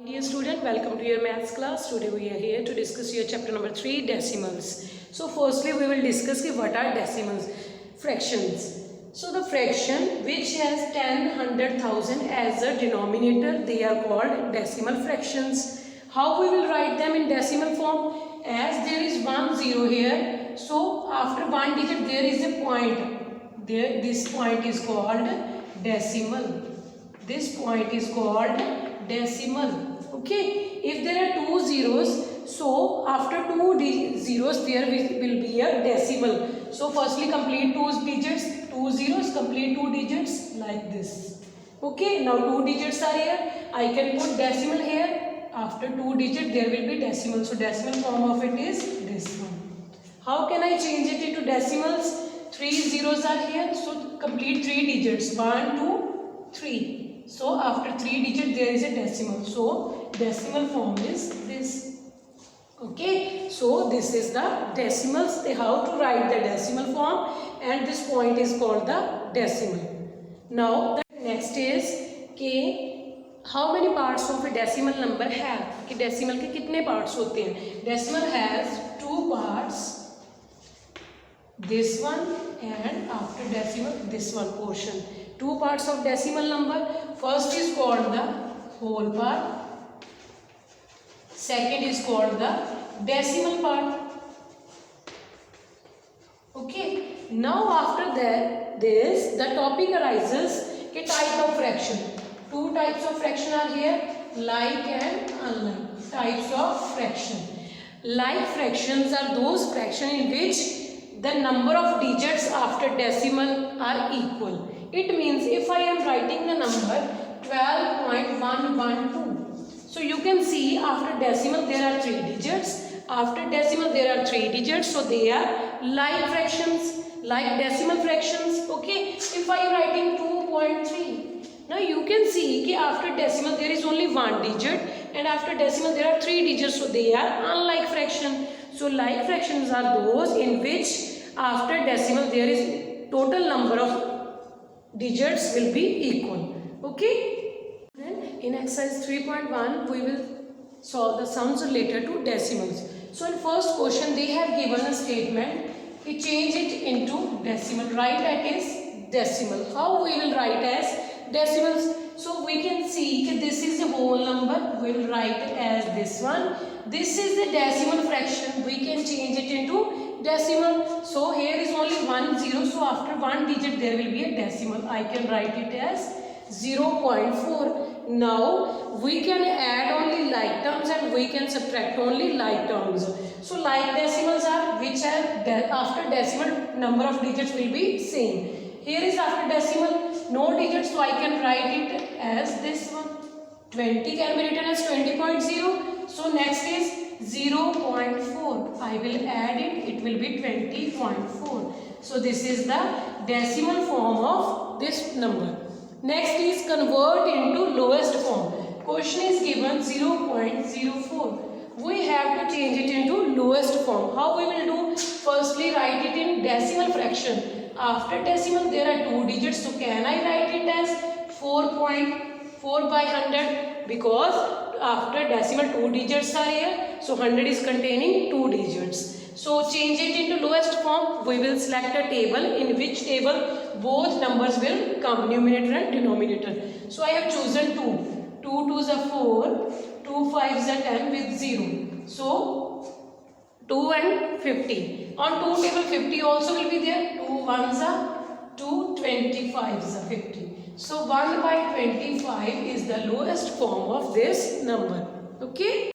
Dear student, welcome to your maths class. Today we are here to discuss your chapter number 3, decimals. So firstly we will discuss what are decimals, fractions. So the fraction which has 10, 100,000 as a denominator, they are called decimal fractions. How we will write them in decimal form? As there is 1 0 here, so after one digit there is a point. There, this point is called decimal. This point is called decimal. Okay, if there are two zeros, so after two zeros there will be a decimal. So firstly complete two digits, two zeros, complete two digits like this. Okay, now two digits are here, I can put decimal here. After two digits there will be decimal, so decimal form of it is this one. How can I change it into decimals? Three zeros are here, so complete three digits, 1 2 3. So after 3 digits there is a decimal. So decimal form is this. Okay. So this is the decimals. How to write the decimal form, and this point is called the decimal. Now the next is how many parts of a decimal number have? कि decimal के कितने parts होते हैं? Decimal has two parts. This one and after decimal this one portion. Two parts of decimal number. First is called the whole part. Second is called the decimal part. Okay. Now after that, the topic arises a type of fraction. Two types of fraction are here, like and unlike. Types of fraction. Like fractions are those fractions in which the number of digits after decimal are equal. It means if I am writing the number 12.112, so you can see after decimal there are 3 digits, after decimal there are 3 digits, so they are like fractions, like decimal fractions. Okay, if I am writing 2.3, now you can see that after decimal there is only 1 digit and after decimal there are 3 digits, so they are unlike fraction. So like fractions are those in which after decimal there is total number of digits will be equal. Okay. Then in exercise 3.1 we will solve the sums related to decimals. So in first question they have given a statement, we change it into decimal. Write it as decimal. How we will write as decimals? So we can see that this is a whole number, we will write it as this one. This is the decimal fraction, we can change it into decimal. So here is only 1 0, so after one digit there will be a decimal. I can write it as 0.4. Now we can add only like terms and we can subtract only like terms. So like decimals are which are after decimal number of digits will be same. Here is after decimal no digits, so I can write it as this one. 20 can be written as 20.0. So next is 0.4. I will add it, it will be 20.4. So this is the decimal form of this number. Next is convert into lowest form. Question is given 0.04. We have to change it into lowest form. How we will do? Firstly write it in decimal fraction. After decimal there are 2 digits, so can I write it as 4.4 by 100? Because after decimal 2 digits are here, so 100 is containing 2 digits. So change it into lowest form. We will select a table in which table both numbers will come, numerator and denominator. So I have chosen 2. 2 2s are 4, 2 5s are 10 with 0. So 2 and 50. On 2 table 50 also will be there. 2 1s are 2, 25s are 50. So 1 by 25 is the lowest form of this number. Okay.